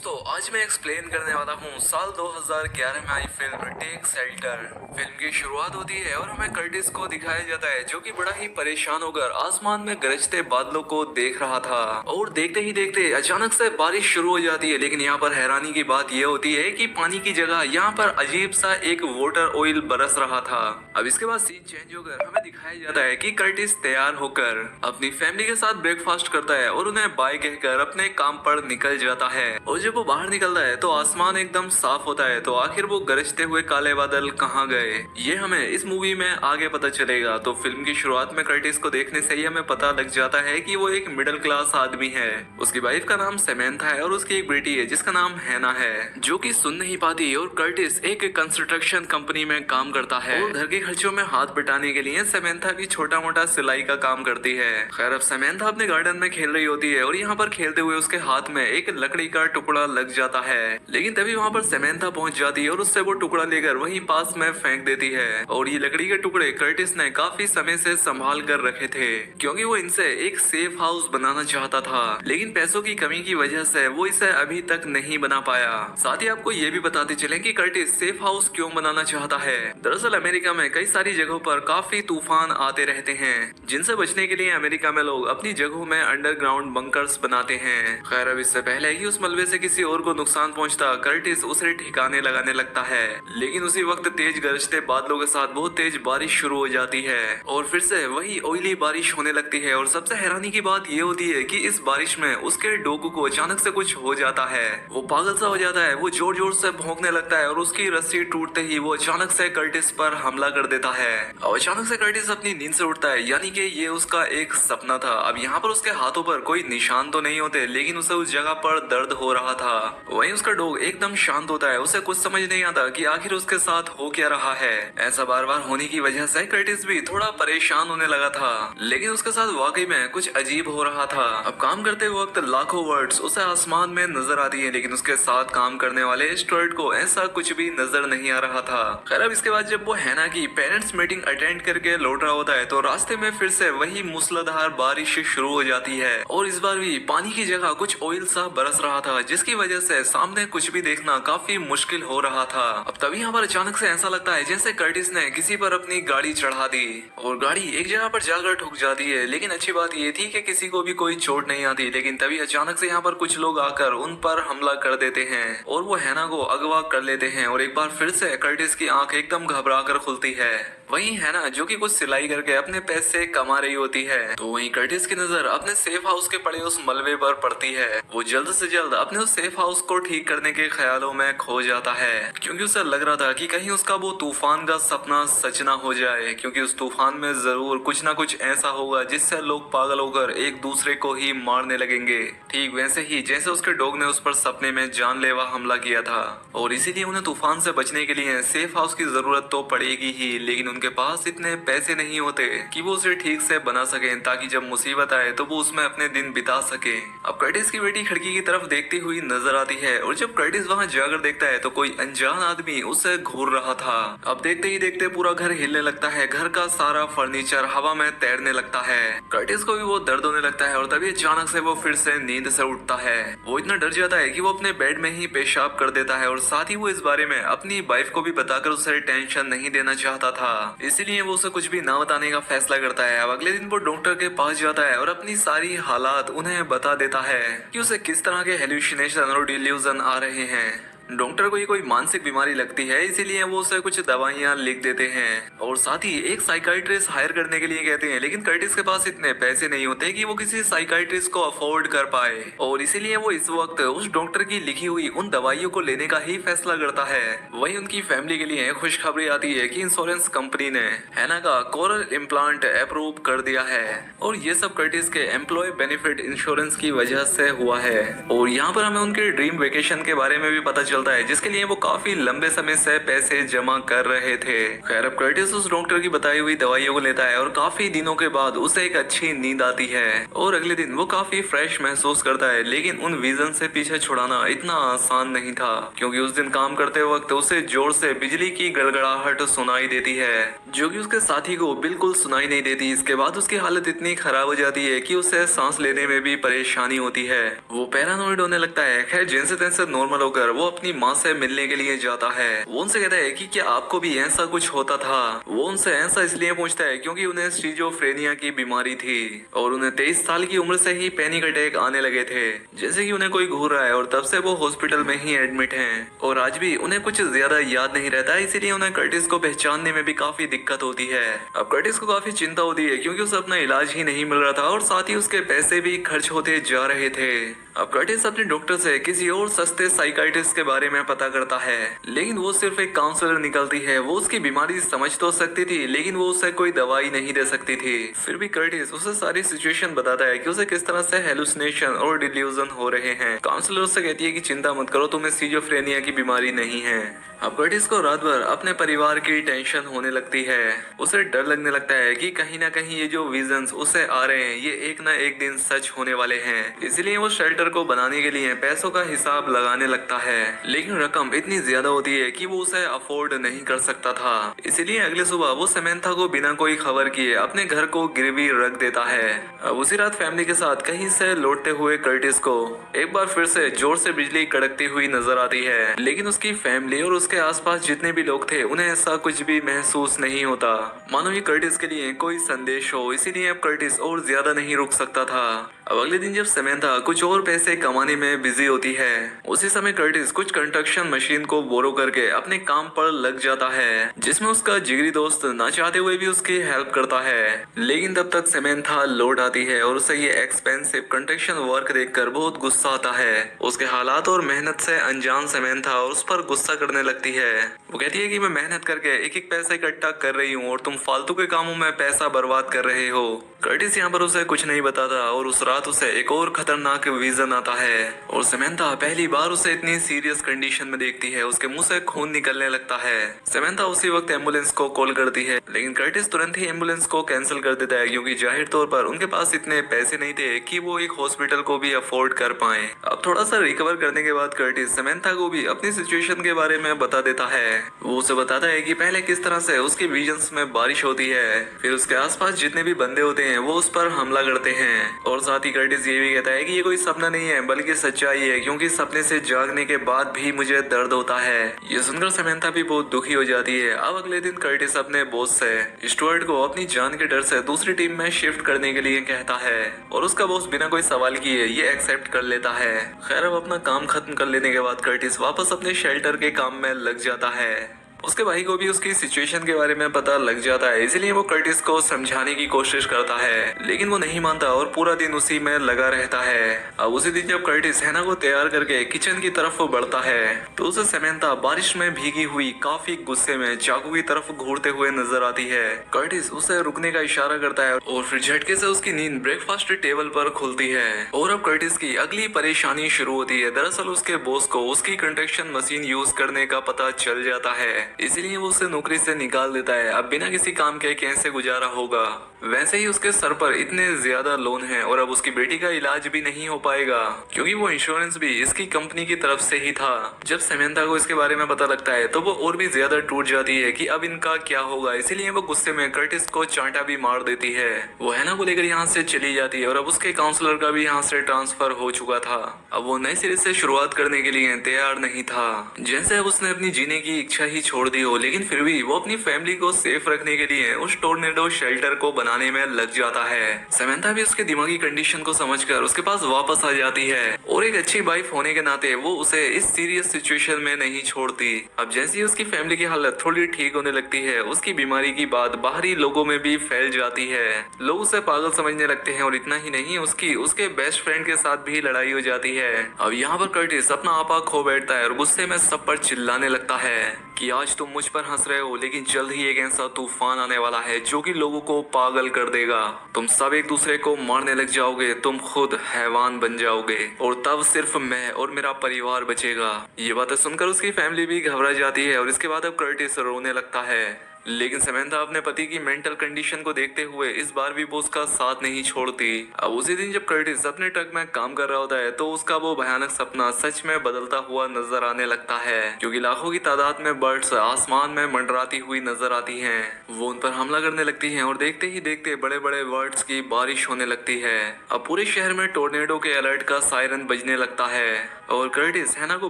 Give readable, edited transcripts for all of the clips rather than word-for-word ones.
दोस्तों आज मैं एक्सप्लेन करने वाला हूँ साल 2011 में आई फिल्म टेक शेल्टर। फिल्म की शुरुआत होती है और हमें कर्टिस को दिखाया जाता है जो कि बड़ा ही परेशान होकर आसमान में गरजते बादलों को देख रहा था और देखते ही देखते अचानक से बारिश शुरू हो जाती है। लेकिन यहाँ पर हैरानी की बात यह होती है कि पानी की जगह यहाँ पर अजीब सा एक वाटर ऑयल बरस रहा था। अब इसके बाद सीन चेंज होकर हमें दिखाया जाता है कि कर्टिस तैयार होकर अपनी फैमिली के साथ ब्रेकफास्ट करता है और उन्हें बाय कहकर अपने काम पर निकल जाता है। और जब वो बाहर निकलता है तो आसमान एकदम साफ होता है। तो आखिर वो गरजते हुए काले बादल कहाँ गए ये हमें इस मूवी में आगे पता चलेगा। तो फिल्म की शुरुआत में कर्टिस को देखने से ही हमें पता लग जाता है कि वो एक मिडिल क्लास आदमी है। उसकी वाइफ का नाम सेमेंथा है और उसकी एक बेटी है जिसका नाम हैना है जो कि सुन नहीं पाती। और कर्टिस एक कंस्ट्रक्शन कंपनी में काम करता है और घर के खर्चों में हाथ बटाने के लिए सेमेंथा भी छोटा मोटा सिलाई का काम करती है। खैर अब सेमेंथा अपने गार्डन में खेल रही होती है और यहाँ पर खेलते हुए उसके हाथ में एक लकड़ी का टुकड़ा लग जाता है। लेकिन तभी वहाँ पर सेमेंथा पहुंच जाती है और उससे वो टुकड़ा लेकर वहीं पास में फेंक देती है। और ये लकड़ी के टुकड़े कर्टिस ने काफी समय से संभाल कर रखे थे क्योंकि वो इनसे एक सेफ हाउस बनाना चाहता था। लेकिन पैसों की कमी की वजह से वो इसे अभी तक नहीं बना पाया। साथ ही आपको ये भी बताते चले कि कर्टिस सेफ हाउस क्यों बनाना चाहता है। दरअसल अमेरिका में कई सारी जगहों पर काफी तूफान आते रहते हैं जिनसे बचने के लिए अमेरिका में लोग अपनी जगहों में अंडरग्राउंड बंकर्स बनाते हैं। खैर अब इससे पहले कि उस मलबे से किसी और को नुकसान पहुंचता कर्टिस उसे ठिकाने लगाने लगता है। लेकिन उसी वक्त तेज गरजते बादलों के साथ बहुत तेज बारिश शुरू हो जाती है और फिर से वही ऑयली बारिश होने लगती है। और सबसे हैरानी की बात ये होती है कि इस बारिश में उसके डोकू को अचानक से कुछ हो जाता है। वो पागल सा हो जाता है, वो जोर जोर से भौंकने लगता है और उसकी रस्सी टूटते ही वो अचानक से कर्टिस पर हमला कर देता है। और अचानक से कर्टिस अपनी नींद से उठता है यानी कि ये उसका एक सपना था। अब यहाँ पर उसके हाथों पर कोई निशान तो नहीं होते लेकिन उसे उस जगह पर दर्द हो रहा था। वहीं उसका डॉग एकदम शांत होता है, उसे कुछ समझ नहीं आता कि आखिर उसके साथ हो क्या रहा है। ऐसा बार बार होने की वजह से कर्टिस भी थोड़ा परेशान होने लगा था। लेकिन उसके साथ वाकई में कुछ अजीब हो रहा था। अब काम करते वक्त लाखों वर्ड्स उसे आसमान में नजर आती है लेकिन उसके साथ काम करने वाले स्टुअर्ट को ऐसा कुछ भी नजर नहीं आ रहा था। खैर अब इसके बाद जब वो हैना की पेरेंट्स मीटिंग अटेंड करके लौट रहा होता है तो रास्ते में फिर से वही मूसलाधार बारिश शुरू हो जाती है और इस बार भी पानी की जगह कुछ ऑयल सा बरस रहा था जिसकी वजह से सामने कुछ भी देखना काफी मुश्किल हो रहा था। अब तभी यहाँ पर अचानक से ऐसा लगता है जैसे कर्टिस ने किसी पर अपनी गाड़ी चढ़ा दी और गाड़ी एक जगह पर जाकर ठुक जाती है। लेकिन अच्छी बात ये थी कि किसी को भी कोई चोट नहीं आती। लेकिन तभी अचानक से यहाँ पर कुछ लोग आकर उन पर हमला कर देते हैं और वो हैना को अगवा कर लेते हैं। और एक बार फिर से कर्टिस की आंख एकदम घबरा कर खुलती है। वहीं हैना जो कि कुछ सिलाई करके अपने पैसे कमा रही होती है तो वहीं कर्टिस की नजर अपने सेफ हाउस के पड़े उस मलबे पर पड़ती है। वो जल्द से जल्द अपने उस सेफ हाउस को ठीक करने के ख्यालों में खो जाता है क्योंकि उसे लग रहा था कि कहीं उसका वो तूफान का सपना सच ना हो जाए क्योंकि उस तूफान में जरूर कुछ ना कुछ ऐसा होगा जिससे लोग पागल होकर एक दूसरे को ही मारने लगेंगे। ठीक वैसे ही जैसे उसके डॉग ने उस पर सपने में जानलेवा हमला किया था। और इसीलिए उन्हें तूफान से बचने के लिए सेफ हाउस की जरूरत तो पड़ेगी ही लेकिन उनके पास इतने पैसे नहीं होते कि वो उसे ठीक से बना सके ताकि जब मुसीबत आए तो वो उसमें अपने दिन बिता सके। अब कर्टिस की बेटी खिड़की की तरफ देखती हुई नजर आती है और जब कर्टिस वहां जाकर देखता है तो कोई अनजान आदमी उसे घूर रहा था। अब देखते ही देखते पूरा घर हिलने लगता है, घर का सारा फर्नीचर हवा में तैरने लगता है। कर्टिस को भी वो दर्द होने लगता है और तभी अचानक से वो फिर से नींद से उठता है। वो इतना डर जाता है कि वो अपने बेड में ही पेशाब कर देता है और साथ ही वो इस बारे में अपनी वाइफ को भी बताकर उसे टेंशन नहीं देना चाहता था। इसीलिए वो उसे कुछ भी ना बताने का फैसला करता है। अब अगले दिन वो डॉक्टर के पास जाता है और अपनी सारी हालात उन्हें बता देता है कि उसे किस तरह के हेलुसिनेशन और डिल्यूजन आ रहे हैं। डॉक्टर को ये कोई मानसिक बीमारी लगती है इसीलिए वो उसे कुछ दवाइयां लिख देते हैं और साथ ही एक साइकाइट्रिस्ट हायर करने के लिए कहते हैं। लेकिन कर्टिस के पास इतने पैसे नहीं होते कि वो किसी साइकाइट्रिस्ट को अफोर्ड कर पाए और इसीलिए वो इस वक्त उस डॉक्टर की लिखी हुई उन दवाइयों को लेने का ही फैसला करता है। वही उनकी फैमिली के लिए खुशखबरी आती है कि इंश्योरेंस कंपनी ने हैना का कोरल इम्प्लांट अप्रूव कर दिया है और ये सब कर्टिस के एम्प्लॉय बेनिफिट इंश्योरेंस की वजह से हुआ है। और यहाँ पर हमें उनके ड्रीम वेकेशन के बारे में भी पता चलता चलता है जिसके लिए वो काफी लंबे समय से पैसे जमा कर रहे थे। खैर अब कर्टिस उस डॉक्टर की बताई हुई दवाइयों को लेता है और काफी दिनों के बाद उसे एक अच्छी नींद आती है और अगले दिन वो काफी फ्रेश महसूस करता है। लेकिन उन विजन से पीछे छुड़ाना इतना आसान नहीं था क्योंकि उस दिन काम करते वक्त उसे जोर से बिजली की गड़गड़ाहट सुनाई देती है जो कि उसके साथी को बिल्कुल सुनाई नहीं देती। इसके बाद उसकी हालत इतनी खराब हो जाती है कि उसे सांस लेने में भी परेशानी होती है। वो पैरानॉइड होने लगता है। खैर जैसे तैसे नॉर्मल होकर वो अपनी माँ से मिलने के लिए जाता है। वो उनसे कहता है कि क्या आपको भी ऐसा कुछ होता था। वो उनसे ऐसा इसलिए पूछता है क्योंकि उन्हें स्किज़ोफ्रेनिया की बीमारी थी और उन्हें 23 साल की उम्र से ही पैनिक अटैक आने लगे थे जैसे कि उन्हें कोई घूर रहा है और तब से वो हॉस्पिटल में ही एडमिट हैं और आज भी उन्हें कुछ ज्यादा याद नहीं रहता, इसीलिए उन्हें कर्टिस को पहचानने में भी काफी दिक्कत होती है। अब कर्टिस को काफी चिंता होती है क्योंकि उसे अपना इलाज ही नहीं मिल रहा था और साथ ही उसके पैसे भी खर्च होते जा रहे थे। अब कर्टिस अपने डॉक्टर से किसी और सस्ते साइकाइट्रिस्ट के बारे में पता करता है लेकिन वो सिर्फ एक काउंसलर निकलती है। वो उसकी बीमारी समझ तो सकती थी लेकिन वो उसे कोई दवाई नहीं दे सकती थी। फिर भी कर्टिस उसे सारी सिचुएशन बताता है कि उसे किस तरह से हेलुसिनेशन और डिल्यूजन हो रहे हैं। काउंसलर उससे कहती है कि चिंता मत करो, तुम्हें स्किज़ोफ्रेनिया की बीमारी नहीं है। अब कर्टिस को रात भर अपने परिवार की टेंशन होने लगती है। उसे डर लगने लगता है कि कहीं ना कहीं ये जो विजन्स उसे आ रहे हैं ये एक ना एक दिन सच होने वाले हैं। इसलिए वो शेल्टर को बनाने के लिए पैसों का हिसाब लगाने लगता है लेकिन रकम इतनी ज्यादा होती है कि वो उसे अफोर्ड नहीं कर सकता था। इसीलिए अगले सुबह वो समंथा को बिना कोई खबर किए अपने घर को गिरवी रख देता है। अब उसी रात फैमिली के साथ कहीं से लौटते हुए कर्टिस को एक बार फिर से जोर से बिजली कड़कती हुई नजर आती है लेकिन उसकी फैमिली और उसके आसपास जितने भी लोग थे उन्हें ऐसा कुछ भी महसूस नहीं होता मानो ये कर्टिस के लिए कोई संदेश हो। इसीलिए अब कर्टिस और ज्यादा नहीं रुक सकता था। अब अगले दिन जब समंथा कुछ और पैसे कमाने में बिजी होती है उसी समय कर्टिस कुछ कंस्ट्रक्शन मशीन को बोरो करके अपने काम पर लग जाता है जिसमें उसका जिगरी दोस्त ना चाहते हुए भी उसकी हेल्प करता है। लेकिन तब तक समंथा लौट आती है और उसे ये एक्सपेंसिव कंस्ट्रक्शन वर्क देखकर बहुत गुस्सा आता है। उसके हालात और मेहनत से अनजान समंथा और उस पर गुस्सा करने लगती है। वो कहती है कि मैं मेहनत करके एक एक पैसा इकट्ठा कर रही हूँ और तुम फालतू के कामों में पैसा बर्बाद कर रहे हो। कर्टिस यहाँ पर उसे कुछ नहीं बताता और उस रात उसे एक और खतरनाक विजन आता है और समंथा पहली बार उसे इतनी सीरियस कंडीशन में देखती है। उसके मुंह से खून निकलने लगता है। समंथा उसी वक्त एम्बुलेंस को कॉल करती है लेकिन कर्टिस तुरंत ही एम्बुलेंस को कैंसिल कर देता है क्योंकि जाहिर तौर पर उनके पास इतने पैसे नहीं थे कि वो एक हॉस्पिटल को भी अफोर्ड कर पाए। अब थोड़ा सा रिकवर करने के बाद कर्टिस समंथा को भी अपनी सिचुएशन के बारे में बता देता है। वो उसे बताता है कि पहले किस तरह से उसके विजन्स में बारिश होती है, फिर उसके आसपास जितने भी बंदे होते हैं वो उस पर हमला करते हैं और साथ ही कर्टिस ये भी कहता है कि ये कोई सपना नहीं है बल्कि सच्चाई है क्योंकि सपने से जागने के बाद भी मुझे दर्द होता है। ये सुनकर समंथा भी बहुत दुखी हो जाती है। अब अगले दिन कर्टिस अपने बॉस से स्टुअर्ट को अपनी जान के डर से दूसरी टीम में शिफ्ट करने के लिए कहता है और उसका बॉस बिना कोई सवाल किए ये एक्सेप्ट कर लेता है। खैर अब अपना काम खत्म कर लेने के बाद कर्टिस वापस अपने शेल्टर के काम में लग जाता है। उसके भाई को भी उसकी सिचुएशन के बारे में पता लग जाता है इसलिए वो कर्टिस को समझाने की कोशिश करता है लेकिन वो नहीं मानता और पूरा दिन उसी में लगा रहता है। अब उसी दिन जब कर्टिस हैना को तैयार करके किचन की तरफ बढ़ता है तो उसे समंथा बारिश में भीगी हुई काफी गुस्से में चाकू की तरफ घूरते हुए नजर आती है। कर्टिस उसे रुकने का इशारा करता है और फिर झटके से उसकी नींद ब्रेकफास्ट टेबल पर खुलती है और अब कर्टिस की अगली परेशानी शुरू होती है। दरअसल उसके बॉस को उसकी कंस्ट्रक्शन मशीन यूज करने का पता चल जाता है इसलिए वो उसे नौकरी से निकाल देता है। अब बिना किसी काम के कैसे गुजारा होगा। वैसे ही उसके सर पर इतने ज्यादा लोन है और अब उसकी बेटी का इलाज भी नहीं हो पाएगा क्योंकि वो इंश्योरेंस भी इसकी कंपनी की तरफ से ही था। जब समंथा को इसके बारे में पता लगता है तो वो और भी ज्यादा टूट जाती है कि अब इनका क्या होगा। इसीलिए वो गुस्से में कर्टिस को चांटा भी मार देती है। वो हैना को लेकर यहाँ से चली जाती है और अब उसके काउंसलर का भी यहाँ से ट्रांसफर हो चुका था। अब वो नए सिरे से शुरुआत करने के लिए तैयार नहीं था। जैसे अब उसने अपनी जीने की इच्छा ही छोड़ दी हो लेकिन फिर भी वो अपनी फैमिली को सेफ रखने के लिए उस टोर्नेडो शेल्टर को बनाने में लग जाता है। समंथा भी उसके दिमागी कंडीशन को समझकर उसके पास वापस आ जाती है और एक अच्छी वाइफ होने के नाते वो उसे इस सीरियस सिचुएशन में नहीं छोड़ती। अब जैसे ही उसकी फैमिली की हालत थोड़ी ठीक होने लगती है उसकी बीमारी की बात बाहरी लोगों में भी फैल जाती है। लोग उसे पागल समझने लगते हैं और इतना ही नहीं उसके बेस्ट फ्रेंड के साथ भी लड़ाई हो जाती है। अब यहाँ पर कर्टिस अपना आपा खो बैठता है और गुस्से में सब पर चिल्लाने लगता है कि आज तुम मुझ पर हंस रहे हो, लेकिन जल्द ही एक ऐसा तूफान आने वाला है जो कि लोगों को पागल कर देगा। तुम सब एक दूसरे को मारने लग जाओगे, तुम खुद हैवान बन जाओगे और तब सिर्फ मैं और मेरा परिवार बचेगा। ये बातें सुनकर उसकी फैमिली भी घबरा जाती है और इसके बाद अब कर्टिस रोने लगता है। लेकिन समंथा अपने पति की मेंटल कंडीशन को देखते हुए इस बार भी वो उसका साथ नहीं छोड़ती। अब उसी दिन जब कर्टिस अपने ट्रक में काम कर रहा होता है तो उसका वो भयानक सपना सच में बदलता हुआ नजर आने लगता है, क्योंकि लाखों की तादाद में बर्ड्स आसमान में मंडराती हुई नजर आती हैं। वो उन पर हमला करने लगती हैं और देखते ही देखते बड़े बड़े बर्ड्स की बारिश होने लगती है। अब पूरे शहर में टोर्नेडो के अलर्ट का सायरन बजने लगता है और कर्टिस हैना को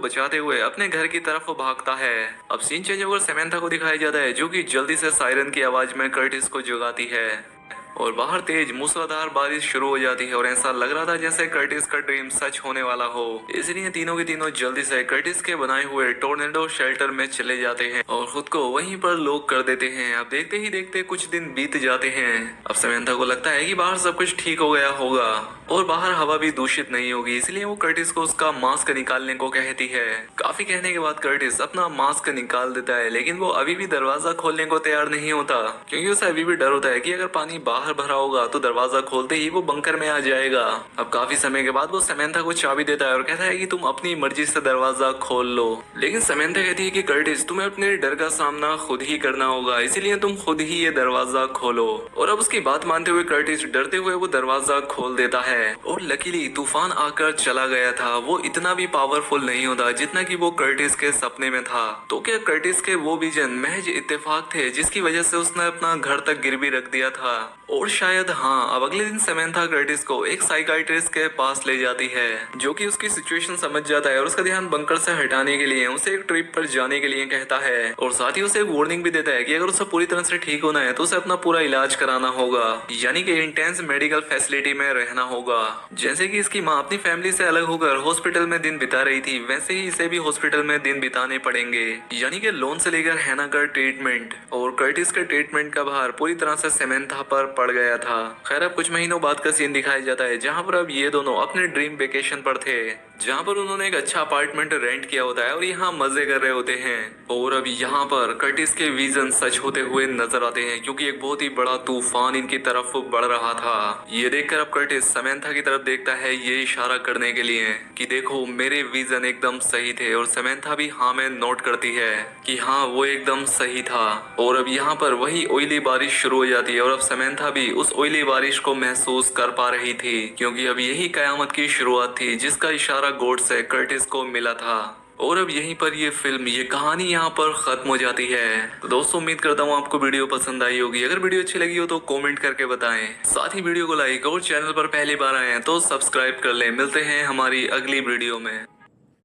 बचाते हुए अपने घर की तरफ भागता है। अब सीन चेंज होकर समंथा को दिखाया जाता है जो कि जल्दी से सायरन की आवाज में कर्टिस को जगाती है और बाहर तेज मूसलाधार बारिश शुरू हो जाती है और ऐसा लग रहा था जैसे कर्टिस का ड्रीम सच होने वाला हो। इसलिए तीनों के तीनों जल्दी से कर्टिस के बनाए हुए टोर्नेडो शेल्टर में चले जाते हैं और खुद को वहीं पर लॉक कर देते हैं। अब देखते ही देखते कुछ दिन बीत जाते हैं। अब समंथा को लगता है कि बाहर सब कुछ ठीक हो गया होगा और बाहर हवा भी दूषित नहीं होगी, इसलिए वो कर्टिस को उसका मास्क निकालने को कहती है। काफी कहने के बाद कर्टिस अपना मास्क निकाल देता है, लेकिन वो अभी भी दरवाजा खोलने को तैयार नहीं होता, क्योंकि उसे अभी भी डर होता है कि अगर पानी बाहर भरा होगा तो दरवाजा खोलते ही वो बंकर में आ जाएगा। अब काफी समय के बाद वो समंथा को चाबी देता है और कहता है कि तुम अपनी मर्जी से दरवाजा खोल लो। लेकिन समंथा कहती है कि कर्टिस तुम्हें अपने डर का सामना खुद ही करना होगा, इसीलिए तुम खुद ही ये दरवाजा खोलो। और अब उसकी बात मानते हुए कर्टिस डरते हुए वो दरवाजा खोल देता है और लकीली तूफान आकर चला गया था। वो इतना भी पावरफुल नहीं होता जितना कि वो कर्टिस के सपने में था। तो क्या कर्टिस के वो विजन महज इत्तेफाक थे जिसकी वजह से उसने अपना घर तक गिरवी रख दिया था? और शायद हाँ। अब अगले दिन समंथा कर्टिस को एक साइकाइट्रिस्ट के पास ले जाती है जो कि उसकी सिचुएशन समझ जाता है और उसका ध्यान बंकर से हटाने के लिए उसे एक ट्रिप पर जाने के लिए कहता है और साथ ही उसे एक वार्निंग भी देता है कि अगर उसे पूरी तरह से ठीक होना है तो उसे अपना पूरा इलाज कराना होगा, यानी कि इंटेंस मेडिकल फैसिलिटी में रहना होगा। जैसे कि इसकी माँ अपनी फैमिली से अलग होकर हॉस्पिटल में दिन बिता रही थी, वैसे ही इसे भी हॉस्पिटल में दिन बिताने पड़ेंगे, यानी कि लोन से लेकर हैना का ट्रीटमेंट। और कर्टिस के ट्रीटमेंट का भार पूरी तरह से समंथा पर पड़ गया था। खैर अब कुछ महीनों बाद का सीन दिखाया जाता है जहाँ पर अब ये दोनों अपने ड्रीम वेकेशन पर थे, जहाँ पर उन्होंने एक अच्छा अपार्टमेंट रेंट किया होता है और यहाँ मजे कर रहे होते हैं। और अब यहाँ पर कर्टिस के विजन सच होते हुए नजर आते हैं, क्योंकि एक बहुत ही बड़ा तूफान इनकी तरफ बढ़ रहा था। ये देखकर अब कर्टिस समंथा की तरफ देखता है ये इशारा करने के लिए कि देखो मेरे विजन एकदम सही थे, और समंथा भी हाँ में नोट करती है कि हाँ वो एकदम सही था। और अब यहाँ पर वही ऑयली बारिश शुरू हो जाती है और अब समंथा भी उस ऑयली बारिश को महसूस कर पा रही थी, क्योंकि अब यही कयामत की शुरुआत थी जिसका इशारा गॉड से कर्टिस को मिला था। और अब यहीं पर ये फिल्म, ये कहानी यहाँ पर खत्म हो जाती है। तो दोस्तों उम्मीद करता हूँ आपको वीडियो पसंद आई होगी। अगर वीडियो अच्छी लगी हो तो कमेंट करके बताएं, साथ ही वीडियो को लाइक और चैनल पर पहली बार आए हैं तो सब्सक्राइब कर लें। मिलते हैं हमारी अगली वीडियो में।